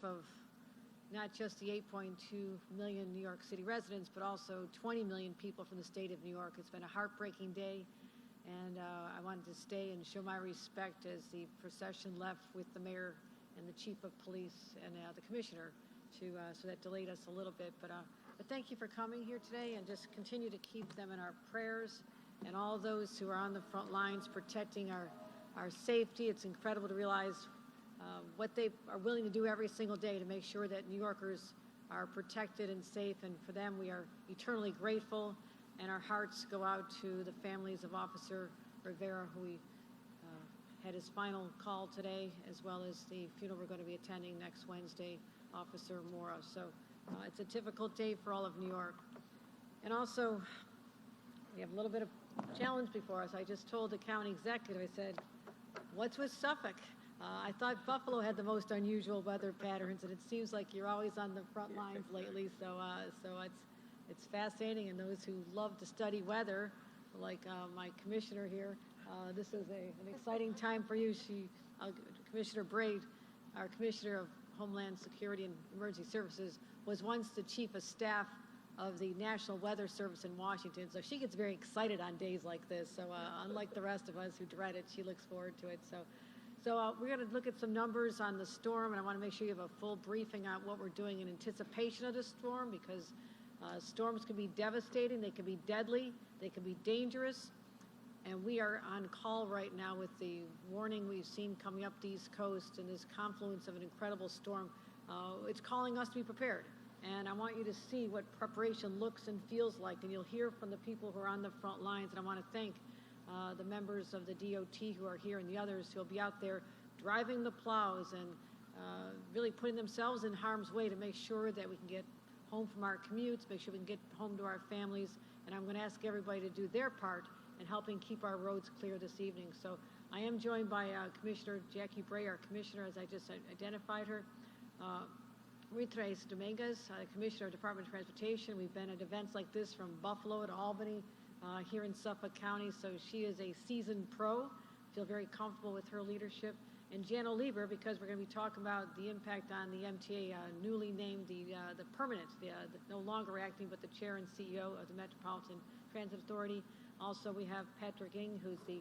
of not just the 8.2 million New York City residents, but also 20 million people from the state of New York. It's been a heartbreaking day, and I wanted to stay and show my respect as the procession left with the mayor and the chief of police and the commissioner, so that delayed us a little bit. But thank you for coming here today, and just continue to keep them in our prayers, and all those who are on the front lines protecting our safety. It's incredible to realize what they are willing to do every single day to make sure that New Yorkers are protected and safe, and for them we are eternally grateful, and our hearts go out to the families of Officer Rivera, who we had his final call today, as well as the funeral we're going to be attending next Wednesday, Officer Mora. So it's a difficult day for all of New York. And also, we have a little bit of challenge before us. I just told the county executive, I said, what's with Suffolk? I thought Buffalo had the most unusual weather patterns, and it seems like you're always on the front lines lately. So it's fascinating, and those who love to study weather, like my commissioner here, this is an exciting time for you. Commissioner Braid, our Commissioner of Homeland Security and Emergency Services, was once the Chief of Staff of the National Weather Service in Washington, so she gets very excited on days like this. So unlike the rest of us who dread it, she looks forward to it. So we're going to look at some numbers on the storm, and I want to make sure you have a full briefing on what we're doing in anticipation of the storm, because storms can be devastating, they can be deadly, they can be dangerous, and we are on call right now with the warning we've seen coming up the East Coast and this confluence of an incredible storm. It's calling us to be prepared, and I want you to see what preparation looks and feels like, and you'll hear from the people who are on the front lines, and I want to thank the members of the DOT who are here and the others who will be out there driving the plows and really putting themselves in harm's way to make sure that we can get home from our commutes, make sure we can get home to our families. And I'm going to ask everybody to do their part in helping keep our roads clear this evening. So I am joined by Commissioner Jackie Bray, our commissioner, as I just identified her. Marie-Therese Dominguez, Commissioner of Department of Transportation. We've been at events like this from Buffalo to Albany, here in Suffolk County, so she is a seasoned pro. Feel very comfortable with her leadership. And Jan Oliver, because we're going to be talking about the impact on the MTA, newly named the permanent, no longer acting, but the chair and CEO of the Metropolitan Transit Authority. Also, we have Patrick Ng, who's the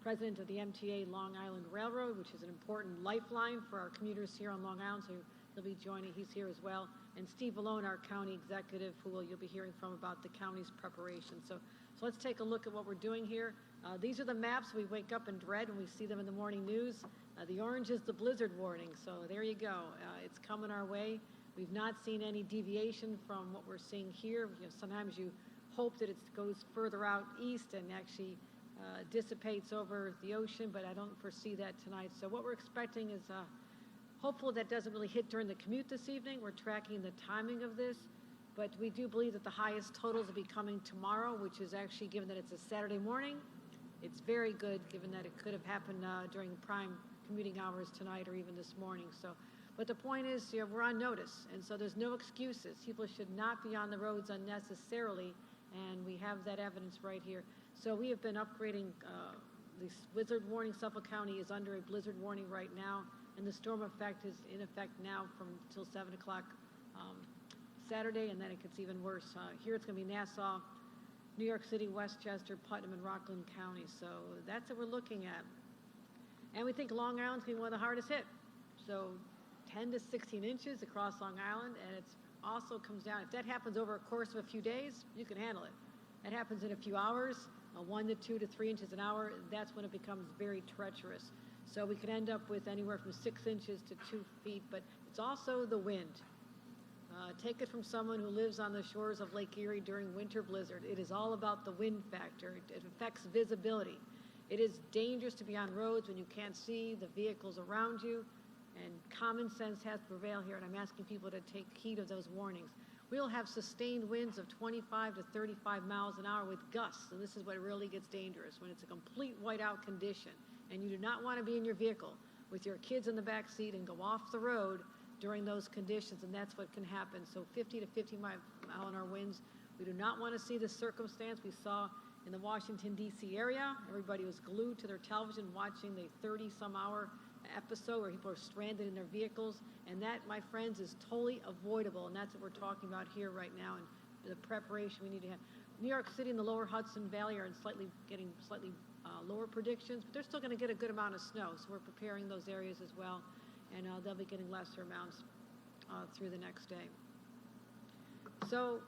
president of the MTA Long Island Railroad, which is an important lifeline for our commuters here on Long Island, so he'll be joining. He's here as well. And Steve Malone, our county executive, who you'll be hearing from about the county's preparation. So let's take a look at what we're doing here. These are the maps we wake up and dread when we see them in the morning news. The orange is the blizzard warning, so there you go. It's coming our way. We've not seen any deviation from what we're seeing here. Sometimes you hope that it goes further out east and actually dissipates over the ocean, but I don't foresee that tonight. So what we're expecting is hopeful that doesn't really hit during the commute this evening. We're tracking the timing of this. But we do believe that the highest totals will be coming tomorrow, which is actually, given that it's a Saturday morning, it's very good, given that it could have happened during prime commuting hours tonight or even this morning. So, but the point is, we're on notice, and so there's no excuses. People should not be on the roads unnecessarily, and we have that evidence right here. So we have been upgrading this blizzard warning. Suffolk County is under a blizzard warning right now, and the storm effect is in effect now from till 7 o'clock. Saturday, and then it gets even worse. Here it's going to be Nassau, New York City, Westchester, Putnam, and Rockland County. So that's what we're looking at. And we think Long Island's going to be one of the hardest hit. So 10 to 16 inches across Long Island, and it also comes down. If that happens over a course of a few days, you can handle it. That happens in a few hours, 1 to 2 to 3 inches an hour. That's when it becomes very treacherous. So we could end up with anywhere from 6 inches to 2 feet, but it's also the wind. Take it from someone who lives on the shores of Lake Erie during winter blizzard. It is all about the wind factor. It affects visibility. It is dangerous to be on roads when you can't see the vehicles around you, and common sense has to prevail here, and I'm asking people to take heed of those warnings. We'll have sustained winds of 25 to 35 miles an hour with gusts, and this is what really gets dangerous, when it's a complete whiteout condition, and you do not want to be in your vehicle with your kids in the back seat and go off the road during those conditions, and that's what can happen. So 50 to 50 mile an hour winds. We do not want to see the circumstance we saw in the Washington, D.C. area. Everybody was glued to their television watching the 30-some hour episode where people are stranded in their vehicles, and that, my friends, is totally avoidable, and that's what we're talking about here right now, and the preparation we need to have. New York City and the lower Hudson Valley are getting slightly lower predictions, but they're still going to get a good amount of snow, so we're preparing those areas as well, and they'll be getting lesser amounts through the next day. So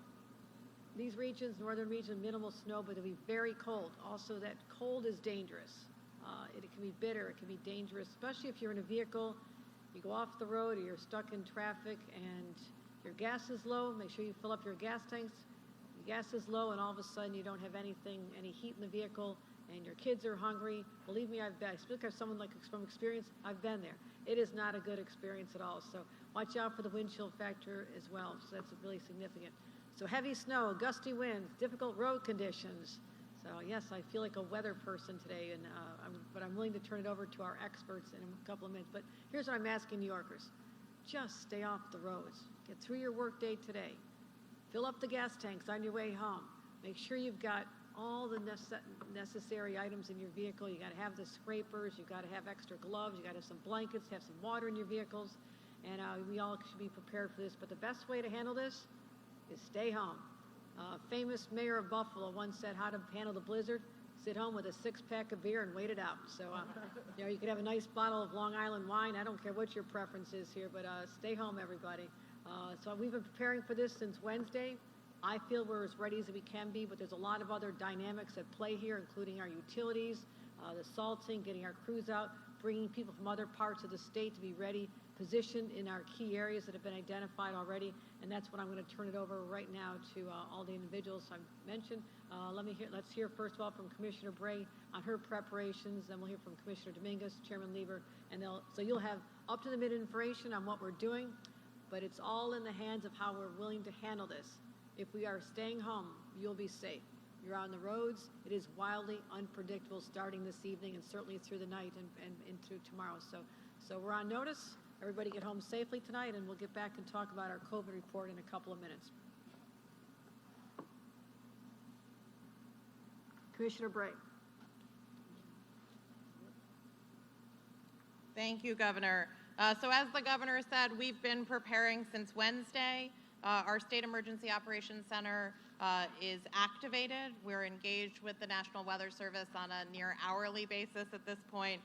these regions, northern region, minimal snow, but it'll be very cold. Also, that cold is dangerous. It can be bitter, it can be dangerous, especially if you're in a vehicle, you go off the road or you're stuck in traffic and your gas is low. Make sure you fill up your gas tanks. Your gas is low and all of a sudden you don't have any heat in the vehicle and your kids are hungry. Believe me, I speak as someone from experience, I've been there. It is not a good experience at all. So watch out for the wind chill factor as well. So that's really significant. So heavy snow, gusty winds, difficult road conditions. So yes, I feel like a weather person today, and but I'm willing to turn it over to our experts in a couple of minutes. But here's what I'm asking New Yorkers. Just stay off the roads. Get through your workday today. Fill up the gas tanks on your way home. Make sure you've got all the necessary items in your vehicle. You got to have the scrapers. You got to have extra gloves. You got to have some blankets. Have some water in your vehicles. And we all should be prepared for this. But the best way to handle this is stay home. Famous mayor of Buffalo once said how to handle the blizzard: sit home with a six-pack of beer and wait it out. So, you could have a nice bottle of Long Island wine. I don't care what your preference is here, but stay home, everybody. So we've been preparing for this since Wednesday. I feel we're as ready as we can be, but there's a lot of other dynamics at play here, including our utilities, the salting, getting our crews out, bringing people from other parts of the state to be ready, positioned in our key areas that have been identified already, and that's what I'm going to turn it over right now to all the individuals I've mentioned. Let's hear first of all from Commissioner Bray on her preparations, then we'll hear from Commissioner Dominguez, Chairman Lieber, and so you'll have up-to-the-minute information on what we're doing, but it's all in the hands of how we're willing to handle this. If we are staying home, you'll be safe. You're on the roads. It is wildly unpredictable starting this evening and certainly through the night and into tomorrow. So we're on notice. Everybody get home safely tonight, and we'll get back and talk about our COVID report in a couple of minutes. Commissioner Bray. Thank you, Governor. So as the Governor said, we've been preparing since Wednesday. Our State Emergency Operations Center is activated. We're engaged with the National Weather Service on a near hourly basis at this point,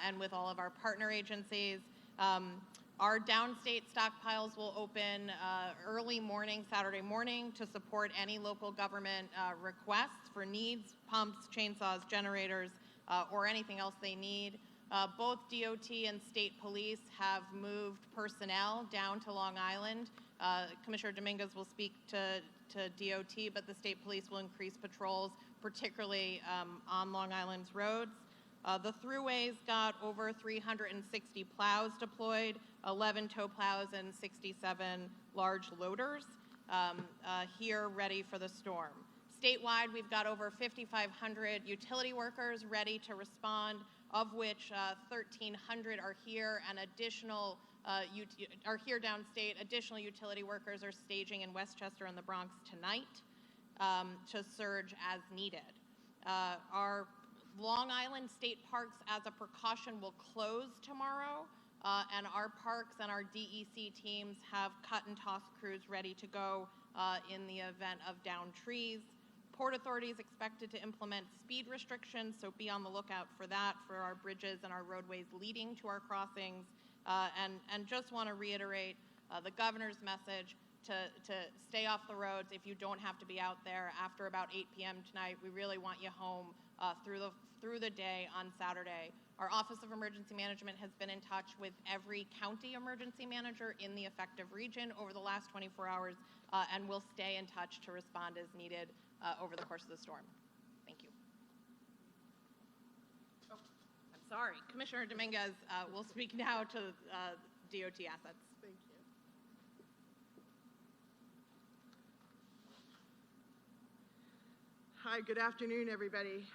and with all of our partner agencies. Our downstate stockpiles will open early morning, Saturday morning, to support any local government requests for needs, pumps, chainsaws, generators, or anything else they need. Both DOT and state police have moved personnel down to Long Island. Commissioner Dominguez will speak to DOT, but the state police will increase patrols, particularly on Long Island's roads. The thruways got over 360 plows deployed, 11 tow plows and 67 large loaders here ready for the storm. Statewide, we've got over 5,500 utility workers ready to respond, of which 1,300 are here, and additional are here downstate. Additional utility workers are staging in Westchester and the Bronx tonight to surge as needed. Our Long Island state parks, as a precaution, will close tomorrow, and our parks and our DEC teams have cut and toss crews ready to go in the event of downed trees. Port Authority is expected to implement speed restrictions, so be on the lookout for that for our bridges and our roadways leading to our crossings. And just want to reiterate the Governor's message to stay off the roads if you don't have to be out there after about 8 p.m. tonight. We really want you home through the day on Saturday. Our Office of Emergency Management has been in touch with every county emergency manager in the affected region over the last 24 hours, and will stay in touch to respond as needed over the course of the storm. Thank you. Oh, I'm sorry. Commissioner Dominguez will speak now to DOT assets. Thank you. Hi, good afternoon, everybody.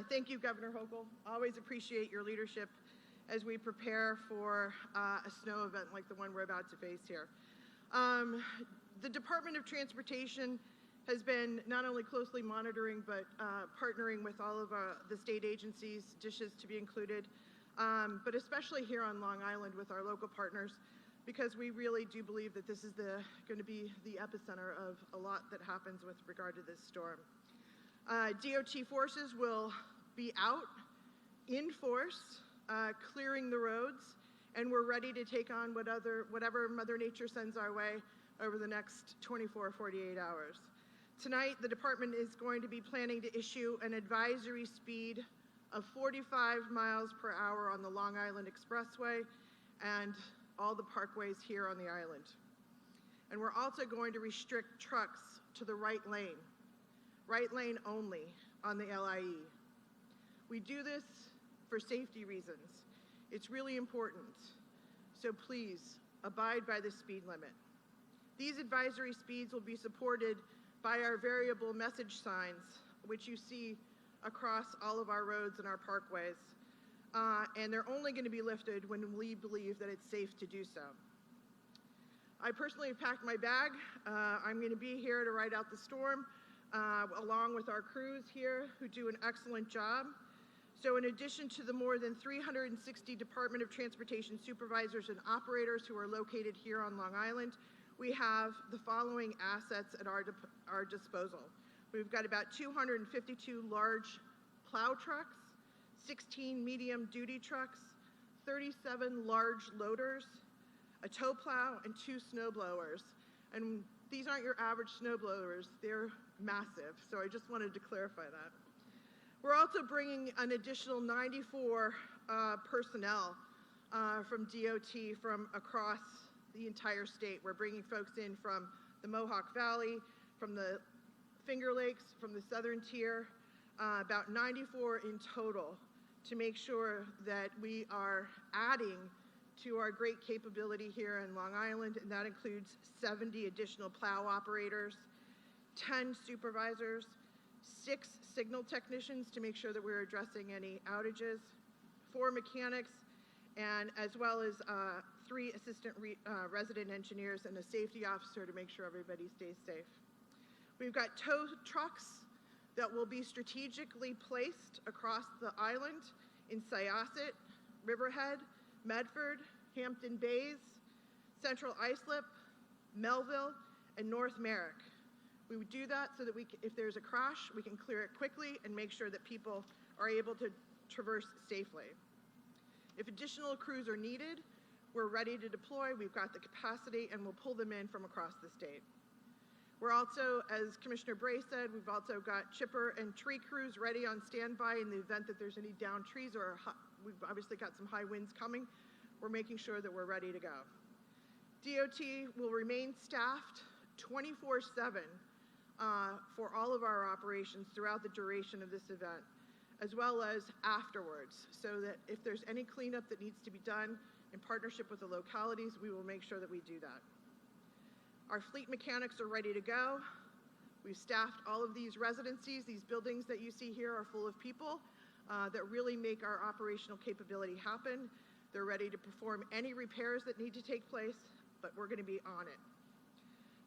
Thank you, Governor Hochul. Always appreciate your leadership as we prepare for a snow event like the one we're about to face here. The Department of Transportation has been not only closely monitoring, but partnering with all of the state agencies, DISHs to be included, but especially here on Long Island with our local partners, because we really do believe that this is going to be the epicenter of a lot that happens with regard to this storm. DOT forces will be out in force, clearing the roads, and we're ready to take on whatever Mother Nature sends our way over the next 24 or 48 hours. Tonight, the department is going to be planning to issue an advisory speed of 45 miles per hour on the Long Island Expressway and all the parkways here on the island. And we're also going to restrict trucks to the right lane only on the LIE. We do this for safety reasons. It's really important. So please, abide by the speed limit. These advisory speeds will be supported by our variable message signs, which you see across all of our roads and our parkways. And they're only going to be lifted when we believe that it's safe to do so. I personally have packed my bag. I'm going to be here to ride out the storm, along with our crews here who do an excellent job. So in addition to the more than 360 Department of Transportation supervisors and operators who are located here on Long Island, we have the following assets at our disposal. We've got about 252 large plow trucks, 16 medium duty trucks, 37 large loaders, a tow plow, and 2 snow blowers. And these aren't your average snow blowers, they're massive. So I just wanted to clarify that. We're also bringing an additional 94 personnel from DOT from across the entire state. We're bringing folks in from the Mohawk Valley, from the Finger Lakes, from the Southern Tier, about 94 in total, to make sure that we are adding to our great capability here in Long Island, and that includes 70 additional plow operators, 10 supervisors, 6 signal technicians to make sure that we're addressing any outages, 4 mechanics, and as well as 3 assistant resident engineers and a safety officer to make sure everybody stays safe. We've got tow trucks that will be strategically placed across the island in Syosset, Riverhead, Medford, Hampton Bays, Central Islip, Melville, and North Merrick. We would do that so that if there's a crash, we can clear it quickly and make sure that people are able to traverse safely. If additional crews are needed, we're ready to deploy. We've got the capacity, and we'll pull them in from across the state. We're also, as Commissioner Bray said, we've also got chipper and tree crews ready on standby in the event that there's any downed trees, or we've obviously got some high winds coming. We're making sure that we're ready to go. DOT will remain staffed 24/7 for all of our operations throughout the duration of this event, as well as afterwards, so that if there's any cleanup that needs to be done in partnership with the localities, we will make sure that we do that. Our fleet mechanics are ready to go. We've staffed all of these residencies. These buildings that you see here are full of people that really make our operational capability happen. They're ready to perform any repairs that need to take place, but we're going to be on it.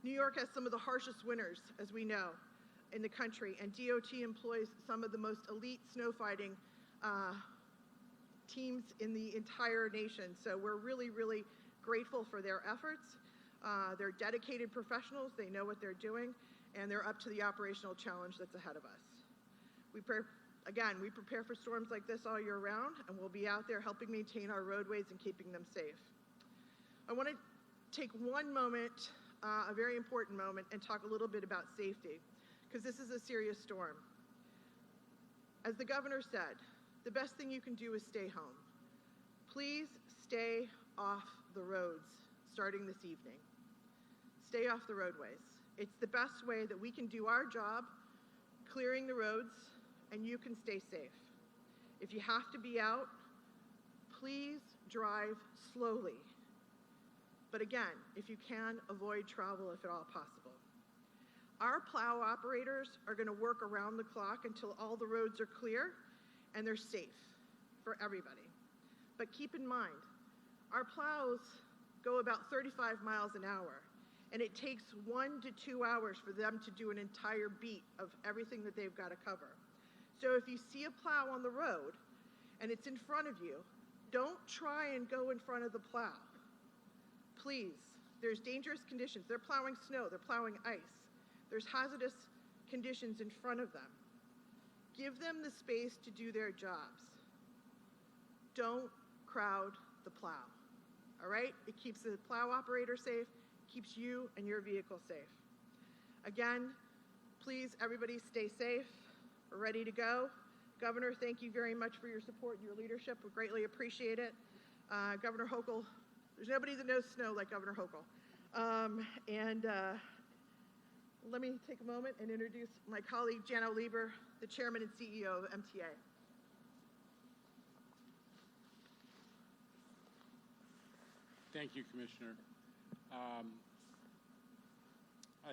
New York has some of the harshest winters, as we know, in the country, and DOT employs some of the most elite snow fighting teams in the entire nation. So we're really, really grateful for their efforts. They're dedicated professionals, they know what they're doing, and they're up to the operational challenge that's ahead of us. We prepare for storms like this all year round, and we'll be out there helping maintain our roadways and keeping them safe. I want to take one moment, a very important moment, and talk a little bit about safety, because this is a serious storm. As the governor said, the best thing you can do is stay home. Please stay off the roads starting this evening. Stay off the roadways. It's the best way that we can do our job, clearing the roads, and you can stay safe. If you have to be out, please drive slowly. But again, if you can, avoid travel if at all possible. Our plow operators are going to work around the clock until all the roads are clear and they're safe for everybody. But keep in mind, our plows go about 35 miles an hour, and it takes 1 to 2 hours for them to do an entire beat of everything that they've got to cover. So if you see a plow on the road and it's in front of you, Don't try and go in front of the plow. Please, there's dangerous conditions. They're plowing snow, they're plowing ice. There's hazardous conditions in front of them. Give them the space to do their jobs. Don't crowd the plow, all right? It keeps the plow operator safe, keeps you and your vehicle safe. Again, please, everybody stay safe. We're ready to go. Governor, thank you very much for your support and your leadership. We greatly appreciate it. Governor Hochul, there's nobody that knows snow like Governor Hochul. Let me take a moment and introduce my colleague, Jano Lieber, the Chairman and CEO of MTA. Thank you, Commissioner. I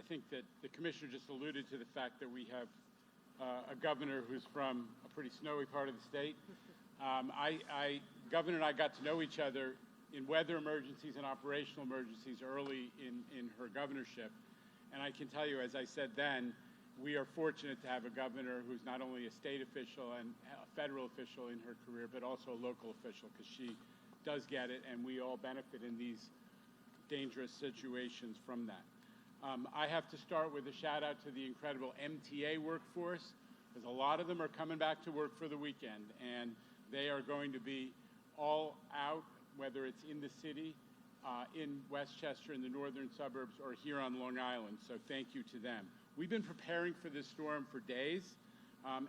think that the Commissioner just alluded to the fact that we have a governor who's from a pretty snowy part of the state. Governor and I got to know each other in weather emergencies and operational emergencies early in her governorship. And I can tell you, as I said then, we are fortunate to have a governor who's not only a state official and a federal official in her career, but also a local official, because she does get it, and we all benefit in these dangerous situations from that. I have to start with a shout out to the incredible MTA workforce, because a lot of them are coming back to work for the weekend, and they are going to be all out, whether it's in the city, in Westchester, in the northern suburbs, or here on Long Island, so thank you to them. We've been preparing for this storm for days,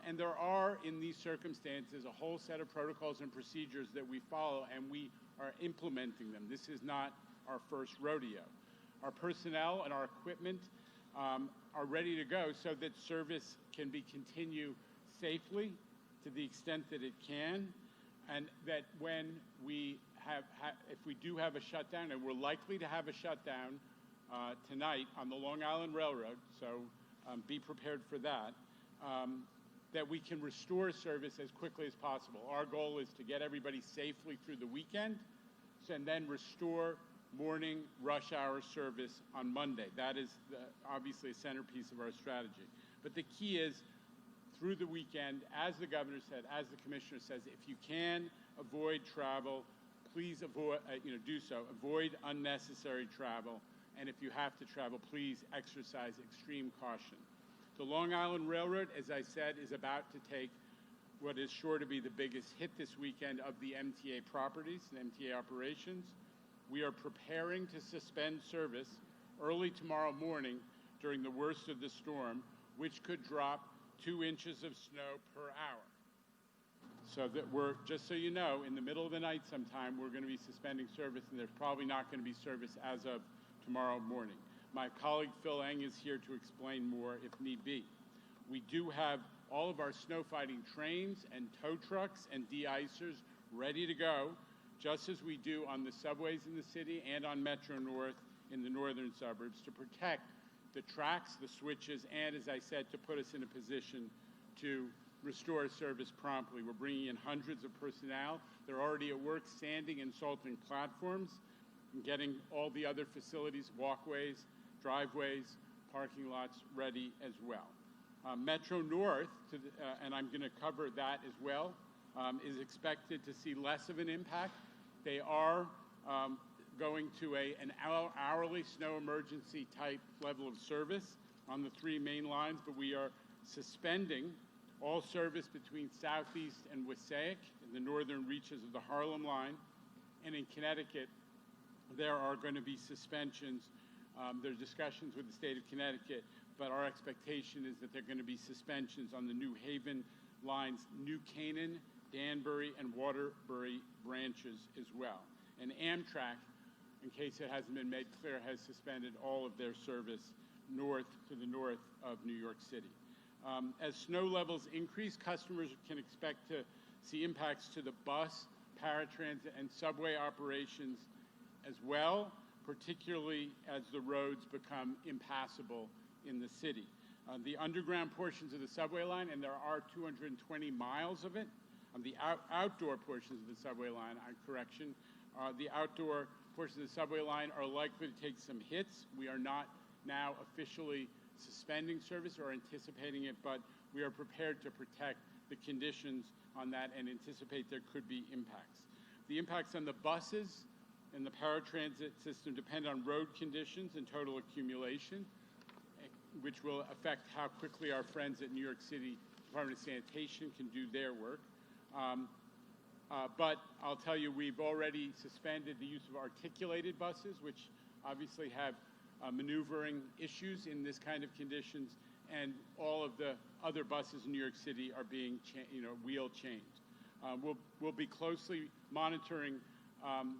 and there are, in these circumstances, a whole set of protocols and procedures that we follow, and we are implementing them. This is not our first rodeo. Our personnel and our equipment are ready to go so that service can continue safely to the extent that it can, and that when we if we do have a shutdown, and we're likely to have a shutdown tonight on the Long Island Railroad, so be prepared for that, that we can restore service as quickly as possible. Our goal is to get everybody safely through the weekend and then restore morning rush hour service on Monday. That is obviously a centerpiece of our strategy. But the key is, through the weekend, as the governor said, as the commissioner says, if you can avoid travel, please avoid, do so. Avoid unnecessary travel. And if you have to travel, please exercise extreme caution. The Long Island Railroad, as I said, is about to take what is sure to be the biggest hit this weekend of the MTA properties and MTA operations. We are preparing to suspend service early tomorrow morning during the worst of the storm, which could drop 2 inches of snow per hour. So that we're, just so you know, in the middle of the night sometime, we're going to be suspending service, and there's probably not going to be service as of tomorrow morning. My colleague Phil Eng is here to explain more if need be. We do have all of our snow fighting trains and tow trucks and de-icers ready to go, just as we do on the subways in the city and on Metro North in the northern suburbs, to protect the tracks, the switches, and, as I said, to put us in a position to restore service promptly. We're bringing in hundreds of personnel. They're already at work sanding and salting platforms and getting all the other facilities, walkways, driveways, parking lots ready as well. Metro North, and I'm going to cover that as well, is expected to see less of an impact. They are going to an hourly snow emergency type level of service on the 3 main lines, but we are suspending all service between Southeast and Wassaic in the northern reaches of the Harlem line. And in Connecticut, there are going to be suspensions. There are discussions with the state of Connecticut, but our expectation is that there are going to be suspensions on the New Haven lines, New Canaan, Danbury, and Waterbury branches as well. And Amtrak, in case it hasn't been made clear, has suspended all of their service north to the north of New York City. As snow levels increase, customers can expect to see impacts to the bus, paratransit, and subway operations as well, particularly as the roads become impassable in the city. The underground portions of the subway line, and there are 220 miles of it, the outdoor portions of the subway line, the outdoor portions of the subway line are likely to take some hits. We are not now officially suspending service or anticipating it, but we are prepared to protect the conditions on that and anticipate there could be impacts. The impacts on the buses and the paratransit system depend on road conditions and total accumulation, which will affect how quickly our friends at New York City Department of Sanitation can do their work. But I'll tell you, we've already suspended the use of articulated buses, which obviously have maneuvering issues in this kind of conditions, and all of the other buses in New York City are being wheel changed. We'll be closely monitoring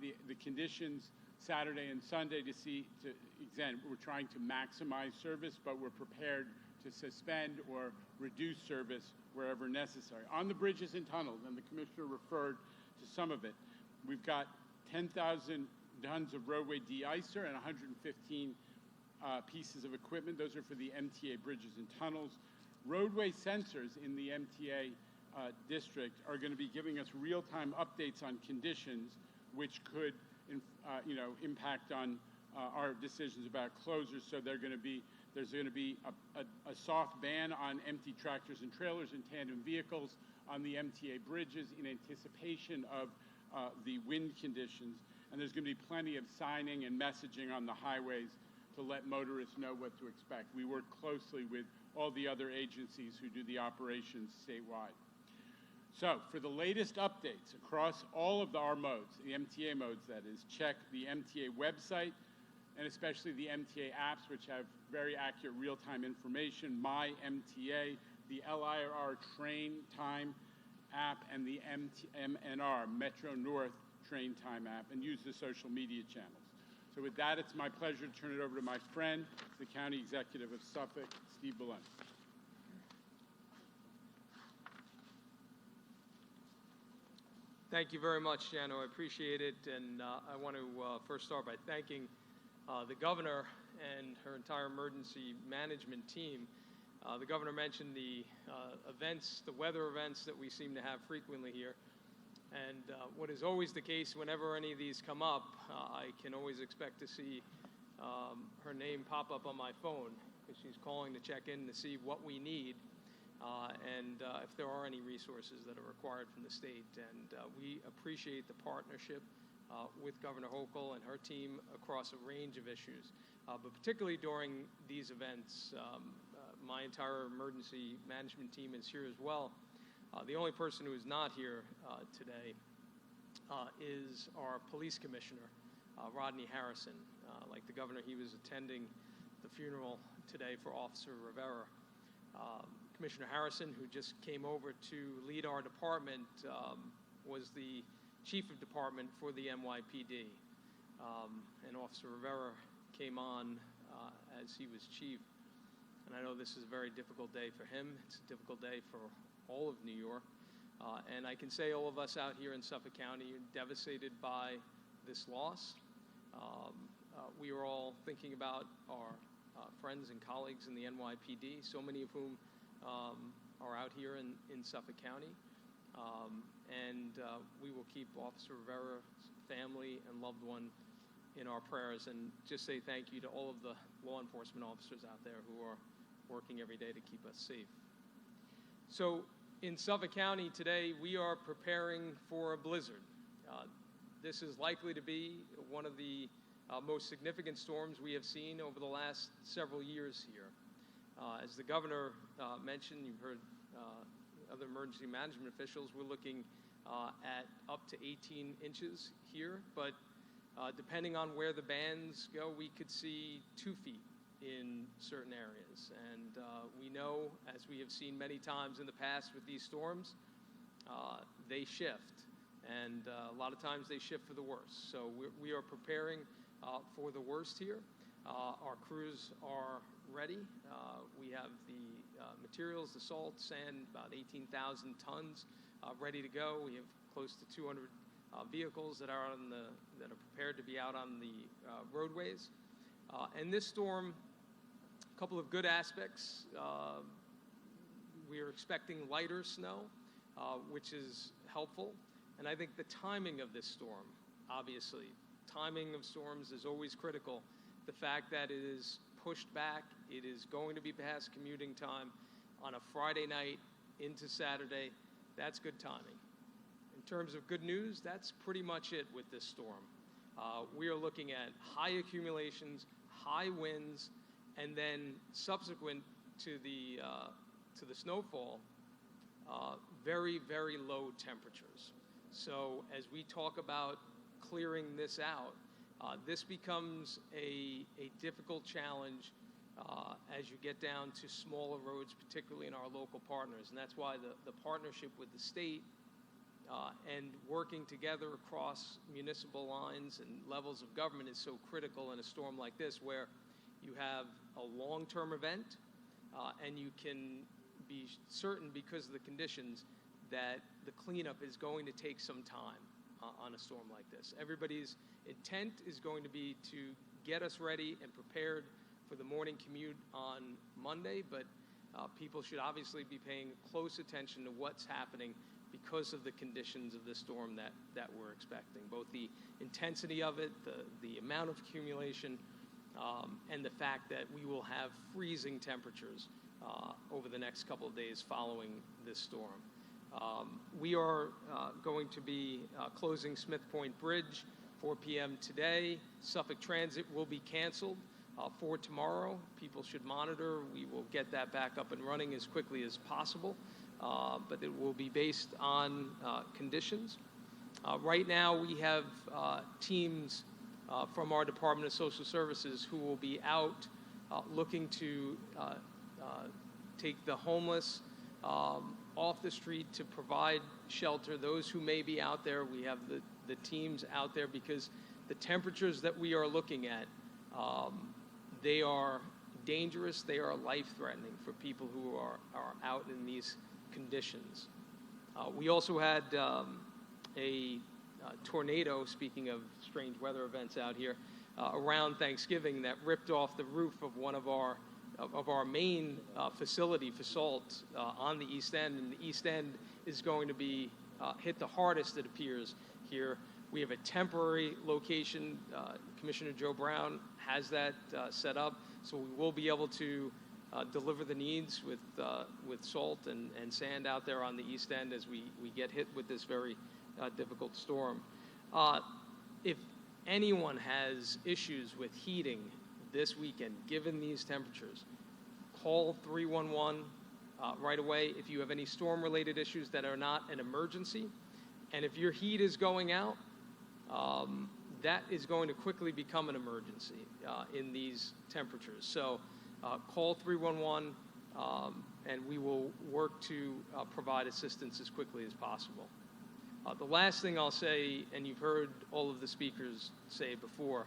the conditions Saturday and Sunday again, we're trying to maximize service, but we're prepared to suspend or reduce service wherever necessary. On the bridges and tunnels, and the Commissioner referred to some of it, we've got 10,000 tons of roadway de-icer and 115 pieces of equipment. Those are for the MTA bridges and tunnels. Roadway sensors in the MTA district are going to be giving us real-time updates on conditions, which could impact on our decisions about closures. So there's going to be a soft ban on empty tractors and trailers and tandem vehicles on the MTA bridges in anticipation of the wind conditions. And there's going to be plenty of signing and messaging on the highways to let motorists know what to expect. We work closely with all the other agencies who do the operations statewide. So for the latest updates across all of our modes, the MTA modes that is, check the MTA website, and especially the MTA apps, which have very accurate real-time information, My MTA, the LIRR Train Time app, and the MNR, Metro North Train Time app, and use the social media channels. So with that, it's my pleasure to turn it over to my friend, the County Executive of Suffolk, Steve Belen. Thank you very much, Jano. I appreciate it, and I want to first start by thanking the governor and her entire emergency management team. The governor mentioned the events, the weather events that we seem to have frequently here, and what is always the case whenever any of these come up, I can always expect to see her name pop up on my phone, because she's calling to check in to see what we need. And if there are any resources that are required from the state. And we appreciate the partnership with Governor Hochul and her team across a range of issues. But particularly during these events, my entire emergency management team is here as well. The only person who is not here today is our police commissioner, Rodney Harrison. Like the governor, he was attending the funeral today for Officer Rivera. Commissioner Harrison, who just came over to lead our department, was the chief of department for the NYPD. And Officer Rivera came on as he was chief. And I know this is a very difficult day for him. It's a difficult day for all of New York. And I can say all of us out here in Suffolk County are devastated by this loss. We are all thinking about our friends and colleagues in the NYPD, so many of whom are out here in Suffolk County. And we will keep Officer Rivera's family and loved one in our prayers, and just say thank you to all of the law enforcement officers out there who are working every day to keep us safe. So in Suffolk County today, we are preparing for a blizzard. This is likely to be one of the most significant storms we have seen over the last several years here. As the governor mentioned, you've heard other emergency management officials, we're looking at up to 18 inches here, but depending on where the bands go, we could see 2 feet in certain areas. And we know, as we have seen many times in the past with these storms, they shift. And a lot of times they shift for the worst. So we are preparing for the worst here. Our crews are ready. We have the materials, the salt, sand, about 18,000 tons ready to go. We have close to 200 vehicles that are prepared to be out on the roadways. And this storm, a couple of good aspects. We are expecting lighter snow, which is helpful. And I think the timing of this storm, obviously, timing of storms is always critical. The fact that it is pushed back, it is going to be past commuting time on a Friday night into Saturday, that's good timing. And In terms of good news, that's pretty much it with this storm. We are looking at high accumulations, high winds, and then subsequent to the snowfall, very, very low temperatures. So as we talk about clearing this out, this becomes a difficult challenge as you get down to smaller roads, particularly in our local partners. And that's why the partnership with the state and working together across municipal lines and levels of government is so critical in a storm like this, where you have a long-term event and you can be certain, because of the conditions, that the cleanup is going to take some time on a storm like this. Everybody's intent is going to be to get us ready and prepared for the morning commute on Monday, but people should obviously be paying close attention to what's happening because of the conditions of the storm that we're expecting, both the intensity of it, the amount of accumulation, and the fact that we will have freezing temperatures over the next couple of days following this storm. We are going to be closing Smith Point Bridge 4 p.m. today. Suffolk Transit will be canceled for tomorrow. People should monitor. We will get that back up and running as quickly as possible, but it will be based on conditions. Right now, we have teams from our Department of Social Services who will be out looking to take the homeless off the street to provide shelter. Those who may be out there, we have the teams out there, because the temperatures that we are looking at, they are dangerous, they are life-threatening for people who are out in these conditions. We also had a tornado, speaking of strange weather events out here, around Thanksgiving, that ripped off the roof of one of our main facility for salt on the East End, and the East End is going to be hit the hardest, it appears, here. We have a temporary location. Commissioner Joe Brown has that set up, so we will be able to deliver the needs with salt and sand out there on the East End as we get hit with this very difficult storm. If anyone has issues with heating this weekend, given these temperatures, call 311 right away. If you have any storm-related issues that are not an emergency, and if your heat is going out, that is going to quickly become an emergency in these temperatures. So call 311, and we will work to provide assistance as quickly as possible. The last thing I'll say, and you've heard all of the speakers say before,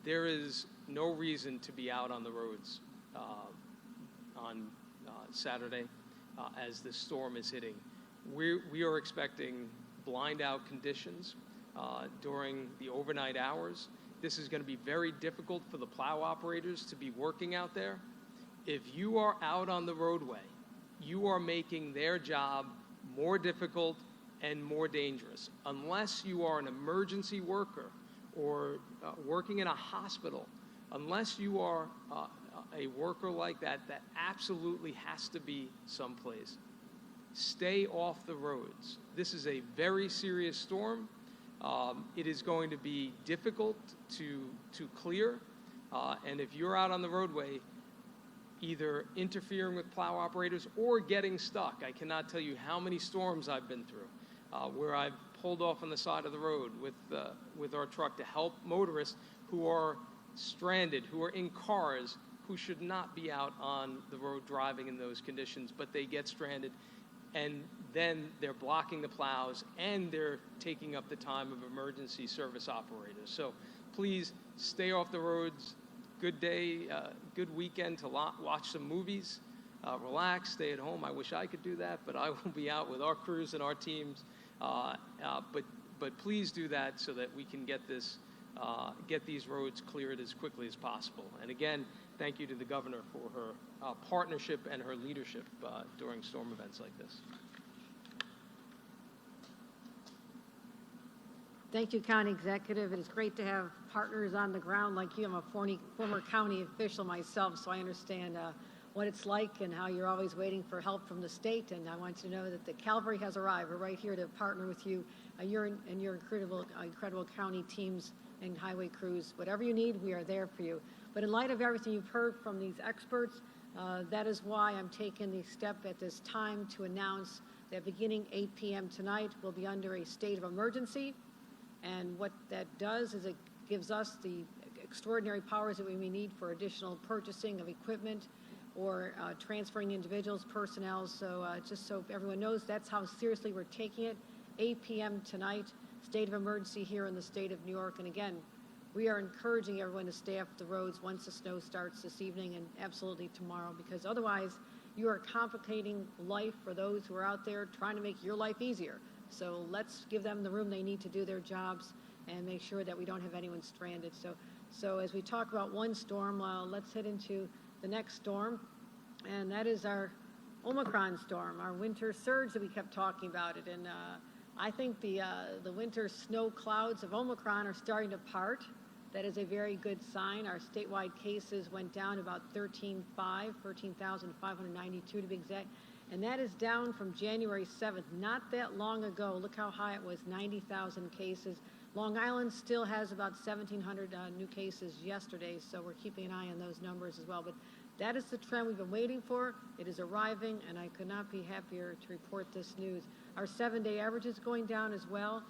there is no reason to be out on the roads on Saturday as this storm is hitting. We are expecting blind out conditions during the overnight hours. This is going to be very difficult for the plow operators to be working out there. If you are out on the roadway, you are making their job more difficult and more dangerous. Unless you are an emergency worker or working in a hospital, unless you are a worker like that absolutely has to be someplace. Stay off the roads. This is a very serious storm. It is going to be difficult to clear, and if you're out on the roadway, either interfering with plow operators or getting stuck. I cannot tell you how many storms I've been through where I've pulled off on the side of the road with our truck to help motorists who are stranded, who are in cars, who should not be out on the road driving in those conditions, but they get stranded, and then they're blocking the plows and they're taking up the time of emergency service operators. So please stay off the roads. Good day, good weekend to watch some movies, relax, stay at home. I wish I could do that, but I will be out with our crews and our teams. But please do that so that we can get these roads cleared as quickly as possible. And again, thank you to the governor for her partnership and her leadership during storm events like this. Thank you, County Executive. It is great to have partners on the ground like you. I'm a former county official myself, so I understand what it's like and how you're always waiting for help from the state. And I want you to know that the cavalry has arrived. We're right here to partner with you, your incredible county teams and highway crews. Whatever you need, we are there for you. But in light of everything you've heard from these experts, that is why I'm taking the step at this time to announce that beginning 8 p.m. tonight, we'll be under a state of emergency. And what that does is it gives us the extraordinary powers that we may need for additional purchasing of equipment or transferring individuals, personnel. So just so everyone knows, that's how seriously we're taking it. 8 p.m. tonight, state of emergency here in the state of New York. And again, we are encouraging everyone to stay off the roads once the snow starts this evening and absolutely tomorrow, because otherwise you are complicating life for those who are out there trying to make your life easier. So let's give them the room they need to do their jobs and make sure that we don't have anyone stranded. So as we talk about one storm, let's head into the next storm, and that is our Omicron storm, our winter surge that we kept talking about it. And I think the winter snow clouds of Omicron are starting to part. That is a very good sign. Our statewide cases went down about 13,592 to be exact. And that is down from January 7th, not that long ago. Look how high it was, 90,000 cases. Long Island still has about 1,700 new cases yesterday, so we're keeping an eye on those numbers as well. But that is the trend we've been waiting for. It is arriving, and I could not be happier to report this news. Our 7-day average is going down as well.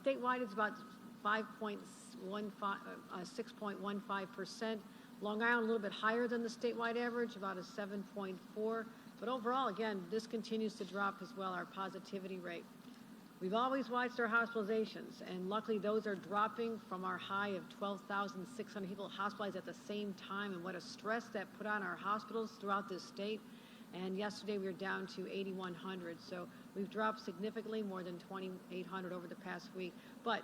Statewide, it's about 6.15%. Long Island a little bit higher than the statewide average, about a 7.4. But overall, again, this continues to drop as well, our positivity rate. We've always watched our hospitalizations, and luckily those are dropping from our high of 12,600 people hospitalized at the same time, and what a stress that put on our hospitals throughout this state. And yesterday we were down to 8,100. So we've dropped significantly, more than 2,800 over the past week. But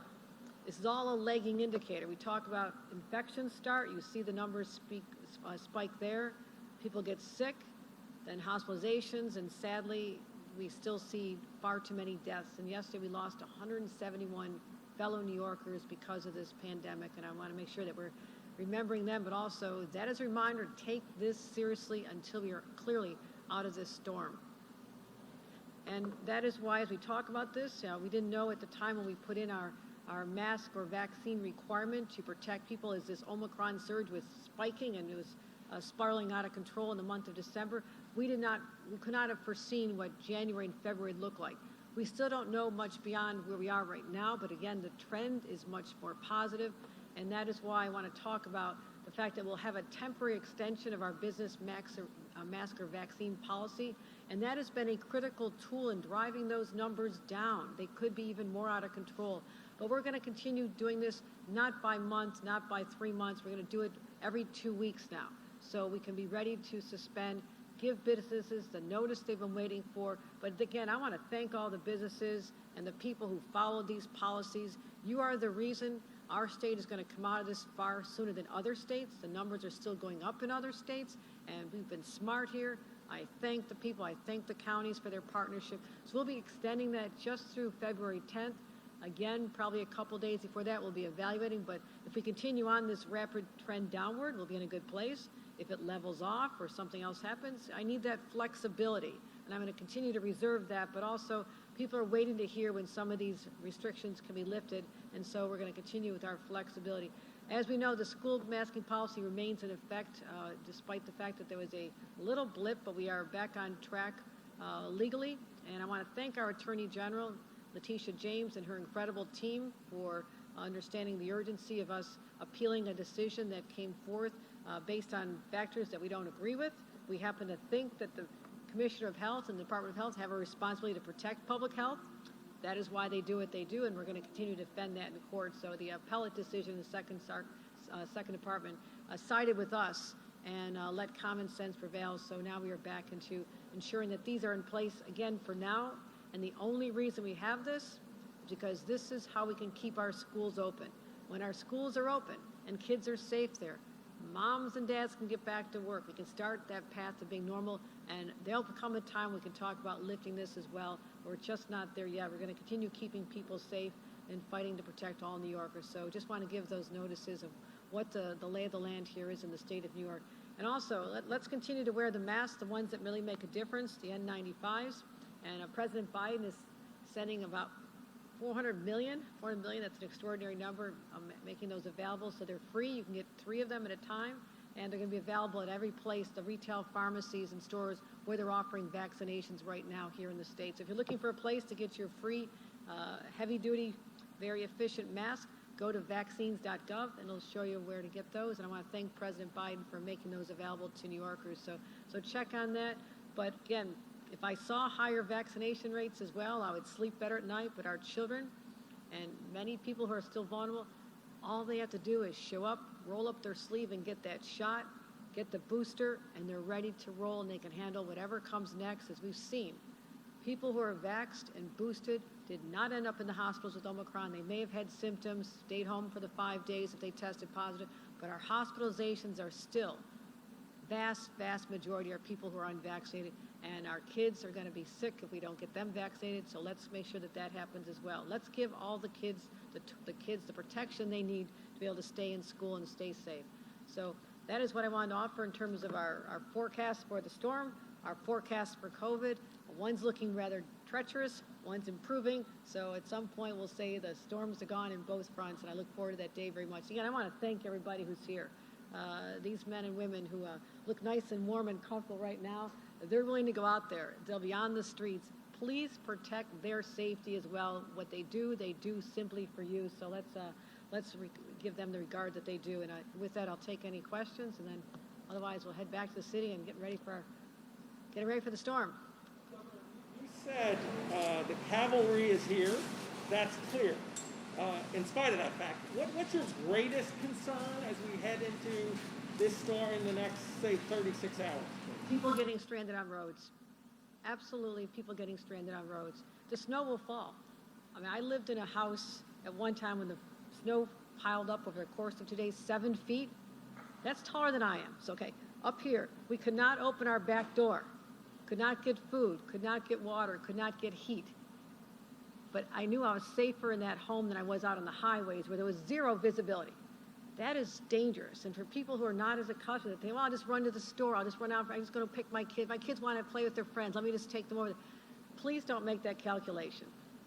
this is all a lagging indicator. We talk about infection start. You see the numbers spike there. People get sick, then hospitalizations, and sadly, we still see far too many deaths. And yesterday we lost 171 fellow New Yorkers because of this pandemic, and I want to make sure that we're remembering them, but also that is a reminder to take this seriously until we are clearly out of this storm. And that is why, as we talk about this, we didn't know at the time when we put in our mask or vaccine requirement to protect people as this Omicron surge was spiking and it was spiraling out of control in the month of December. We could not have foreseen what January and February look like. We still don't know much beyond where we are right now, but again, the trend is much more positive, and that is why I want to talk about the fact that we'll have a temporary extension of our business mask or vaccine policy, and that has been a critical tool in driving those numbers down. They could be even more out of control, but we're going to continue doing this not by month, not by 3 months. We're going to do it every 2 weeks now, so we can be ready to suspend, give businesses the notice they've been waiting for. But again, I want to thank all the businesses and the people who followed these policies. You are the reason our state is going to come out of this far sooner than other states. The numbers are still going up in other states, and we've been smart here. I thank the people. I thank the counties for their partnership. So we'll be extending that just through February 10th. Again, probably a couple days before that, we'll be evaluating. But if we continue on this rapid trend downward, we'll be in a good place. If it levels off or something else happens, I need that flexibility. And I'm going to continue to reserve that, but also people are waiting to hear when some of these restrictions can be lifted, and so we're going to continue with our flexibility. As we know, the school masking policy remains in effect, despite the fact that there was a little blip, but we are back on track legally. And I want to thank our Attorney General, Letitia James, and her incredible team for understanding the urgency of us appealing a decision that came forth based on factors that we don't agree with. We happen to think that the Commissioner of Health and the Department of Health have a responsibility to protect public health. That is why they do what they do, and we're going to continue to defend that in court. So the appellate decision, the second department, sided with us and let common sense prevail. So now we are back into ensuring that these are in place again for now. And the only reason we have this is because this is how we can keep our schools open. When our schools are open and kids are safe there, moms and dads can get back to work. We can start that path to being normal, and there'll come a time we can talk about lifting this as well. We're just not there yet. We're going to continue keeping people safe and fighting to protect all New Yorkers. So just want to give those notices of what the lay of the land here is in the state of New York. And also, let's continue to wear the masks, the ones that really make a difference, the N95s. And President Biden is sending about 400 million, that's an extraordinary number, making those available. So they're free. You can get 3 of them at a time. And they're going to be available at every place, the retail pharmacies and stores where they're offering vaccinations right now here in the States. If you're looking for a place to get your free, heavy-duty, very efficient mask, go to vaccines.gov, and it'll show you where to get those. And I want to thank President Biden for making those available to New Yorkers. So check on that. But again, if I saw higher vaccination rates as well, I would sleep better at night. But our children and many people who are still vulnerable, all they have to do is show up, roll up their sleeve and get that shot, get the booster, and they're ready to roll, and they can handle whatever comes next. As we've seen, people who are vaxxed and boosted did not end up in the hospitals with Omicron. They may have had symptoms, stayed home for the 5 days if they tested positive, but our hospitalizations are still, vast majority are people who are unvaccinated, and our kids are going to be sick if we don't get them vaccinated, so let's make sure that happens as well. Let's give all the kids the protection they need to be able to stay in school and stay safe. So that is what I wanted to offer in terms of our forecast for the storm, our forecast for COVID. One's looking rather treacherous, one's improving, so at some point we'll say the storms are gone in both fronts, and I look forward to that day very much. Again, I want to thank everybody who's here. These men and women who look nice and warm and comfortable right now, they're willing to go out there. They'll be on the streets. Please protect their safety as well. What they do simply for you. So let's give them the regard that they do. And with that, I'll take any questions, and then otherwise we'll head back to the city and get ready for the storm. You said the cavalry is here. That's clear. In spite of that fact, what's your greatest concern as we head into this storm in the next, say, 36 hours? People getting stranded on roads. Absolutely, people getting stranded on roads. The snow will fall. I mean, I lived in a house at one time when the snow piled up over the course of 2 days, 7 feet. That's taller than I am. So, okay, up here, we could not open our back door, could not get food, could not get water, could not get heat. But I knew I was safer in that home than I was out on the highways where there was zero visibility. That is dangerous. And for people who are not as accustomed, they think, well, I'll just run to the store. I'll just run out. I'm just going to pick my kids. My kids want to play with their friends. Let me just take them over. Please don't make that calculation.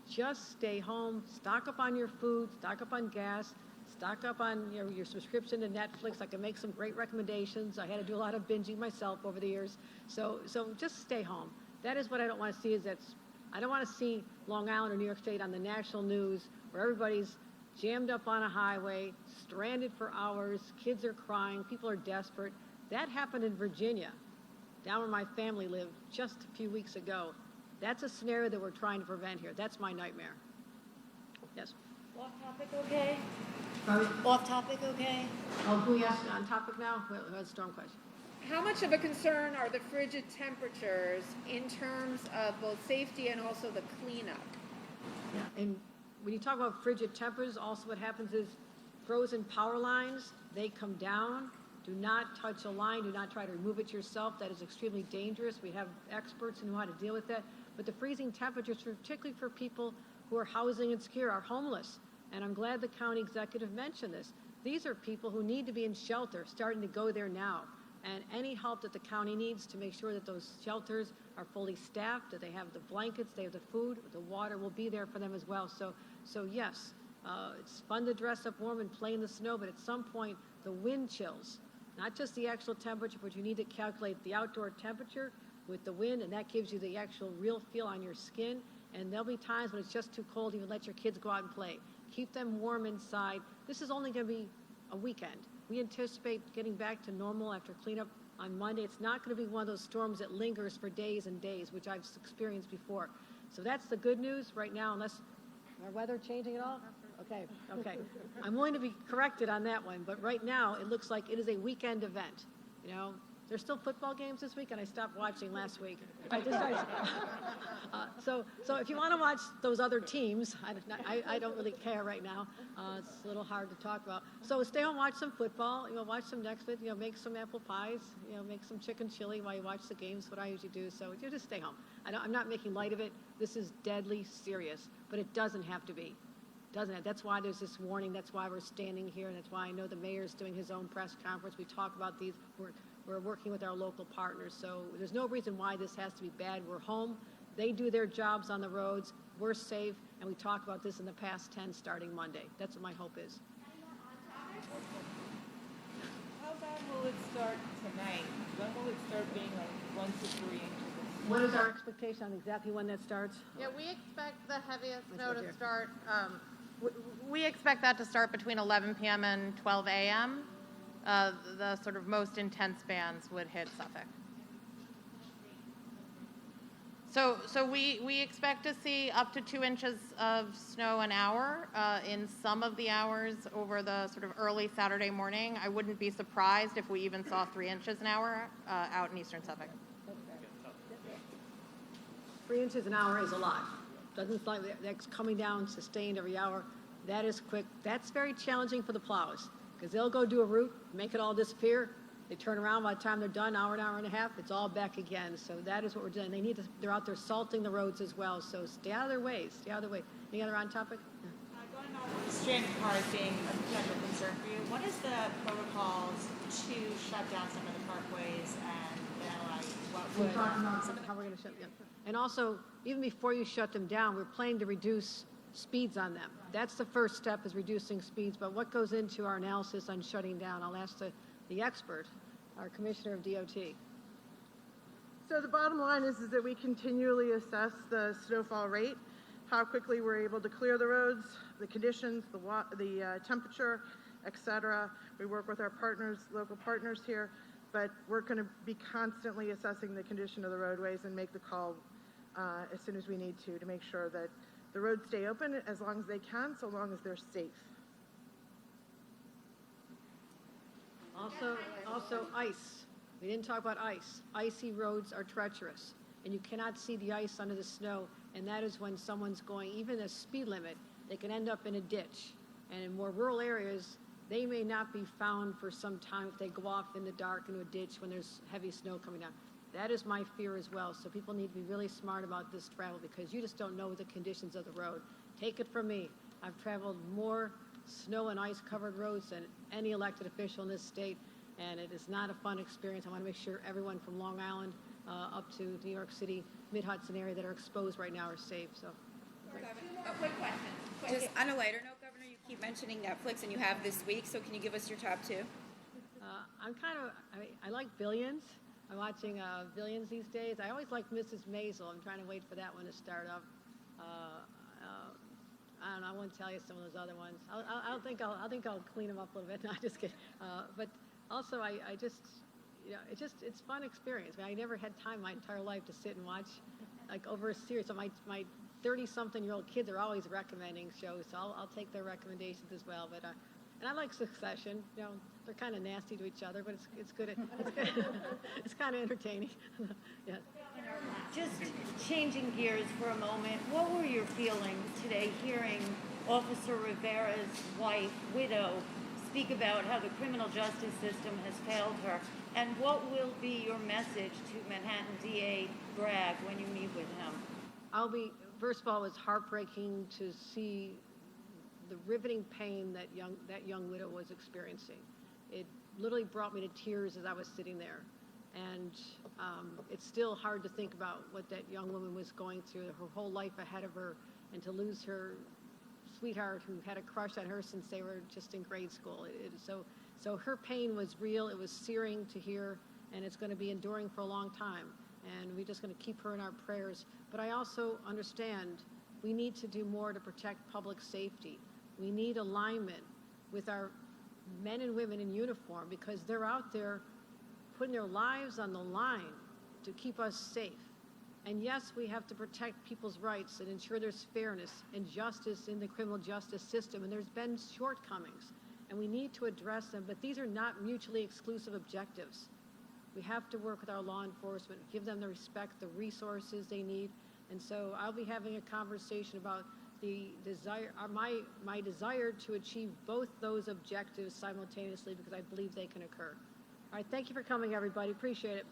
Just stay home. Stock up on your food. Stock up on gas. Stock up on your subscription to Netflix. I can make some great recommendations. I had to do a lot of binging myself over the years. So just stay home. That is what I don't want to see. I don't want to see Long Island or New York State on the national news where everybody's jammed up on a highway, stranded for hours, kids are crying, people are desperate. That happened in Virginia, down where my family lived just a few weeks ago. That's a scenario that we're trying to prevent here. That's my nightmare. Yes? Off topic, okay? Sorry? Off topic, okay? Oh, who asked on topic now? Who has a storm question? How much of a concern are the frigid temperatures in terms of both safety and also the cleanup? Yeah, and when you talk about frigid temperatures, also what happens is frozen power lines, they come down. Do not touch a line. Do not try to remove it yourself. That is extremely dangerous. We have experts who know how to deal with that. But the freezing temperatures, particularly for people who are housing insecure, are homeless. And I'm glad the county executive mentioned this. These are people who need to be in shelter, starting to go there now. And any help that the county needs to make sure that those shelters are fully staffed, that they have the blankets, they have the food, the water will be there for them as well. So yes, it's fun to dress up warm and play in the snow, but at some point, the wind chills, not just the actual temperature, but you need to calculate the outdoor temperature with the wind, and that gives you the actual real feel on your skin. And there'll be times when it's just too cold to even let your kids go out and play. Keep them warm inside. This is only going to be a weekend. We anticipate getting back to normal after cleanup on Monday. It's not going to be one of those storms that lingers for days and days, which I've experienced before. So that's the good news right now, unless our weather changing at all? Okay. I'm willing to be corrected on that one, but right now it looks like it is a weekend event. You know, there's still football games this week, and I stopped watching last week. So if you want to watch those other teams, I don't really care right now. It's a little hard to talk about. So stay home, watch some football. Watch some Netflix. Make some apple pies. Make some chicken chili while you watch the games. What I usually do. So you just stay home. I'm not making light of it. This is deadly serious, but it doesn't have to be. doesn't have. That's why there's this warning. That's why we're standing here, and that's why I know the mayor's doing his own press conference. We talk about these. We're working with our local partners, so there's no reason why this has to be bad. We're home. They do their jobs on the roads. We're safe, and we talk about this in the past tense starting Monday. That's what my hope is. How bad will it start tonight? When will it start being like 1 to 3 inches? What is our expectation on exactly when that starts? Yeah, we expect the heaviest That's snow right to here. start, we expect that to start between 11 p.m. and 12 a.m. The sort of most intense bands would hit Suffolk. So we expect to see up to 2 inches of snow an hour in some of the hours over the sort of early Saturday morning. I wouldn't be surprised if we even saw 3 inches an hour out in eastern Suffolk. 3 inches an hour is a lot. Doesn't like that's coming down sustained every hour. That is quick. That's very challenging for the plows because they'll go do a route, make it all disappear. They turn around by the time they're done, hour and a half, it's all back again. So that is what we're doing. They're out there salting the roads as well. So stay out of their way. Stay out of their way. Any other on topic? Going on with stranded cars being a potential concern for you, what is the protocols to shut down some of the parkways and We're talking about how we're going to shut them. And also, even before you shut them down, we're planning to reduce speeds on them. That's the first step, is reducing speeds. But what goes into our analysis on shutting down? I'll ask the expert, our commissioner of DOT. So the bottom line is that we continually assess the snowfall rate, how quickly we're able to clear the roads, the conditions, the temperature, et cetera. We work with our partners, local partners here, but we're going to be constantly assessing the condition of the roadways and make the call as soon as we need to make sure that the roads stay open as long as they can, so long as they're safe. Also ice. We didn't talk about ice. Icy roads are treacherous, and you cannot see the ice under the snow, and that is when someone's going, even a speed limit, they can end up in a ditch. And in more rural areas, they may not be found for some time if they go off in the dark into a ditch when there's heavy snow coming down. That is my fear as well. So people need to be really smart about this travel because you just don't know the conditions of the road. Take it from me. I've traveled more snow and ice covered roads than any elected official in this state, and it is not a fun experience. I want to make sure everyone from Long Island up to New York City, Mid-Hudson area that are exposed right now are safe. So. Quick question. Just on a lighter note, Governor, you keep mentioning Netflix, and you have this week, so can you give us your top two? I like Billions. I'm watching Billions these days. I always like Mrs. Maisel. I'm trying to wait for that one to start up. I don't know. I won't tell you some of those other ones. I think I'll clean them up a little bit. No, I'm just kidding. But also, I just, it's fun experience. I mean, I never had time my entire life to sit and watch, like, over a series. So my 30-something-year-old kids are always recommending shows, so I'll take their recommendations as well. But and I like Succession. They're kind of nasty to each other, but it's good. It's good. It's kind of entertaining. Yeah. Just changing gears for a moment, what were your feelings today hearing Officer Rivera's wife, widow, speak about how the criminal justice system has failed her? And what will be your message to Manhattan DA Bragg when you meet with him? First of all, it's heartbreaking to see the riveting pain that young widow was experiencing. It literally brought me to tears as I was sitting there. And it's still hard to think about what that young woman was going through, her whole life ahead of her, and to lose her sweetheart who had a crush on her since they were just in grade school. So her pain was real, it was searing to hear, and it's going to be enduring for a long time. And we're just going to keep her in our prayers. But I also understand we need to do more to protect public safety. We need alignment with our men and women in uniform because they're out there putting their lives on the line to keep us safe. And yes, we have to protect people's rights and ensure there's fairness and justice in the criminal justice system, and there's been shortcomings, and we need to address them, but these are not mutually exclusive objectives. We have to work with our law enforcement, give them the respect, the resources they need, and so I'll be having a conversation about the desire, my desire to achieve both those objectives simultaneously because I believe they can occur. All right, thank you for coming, everybody. Appreciate it.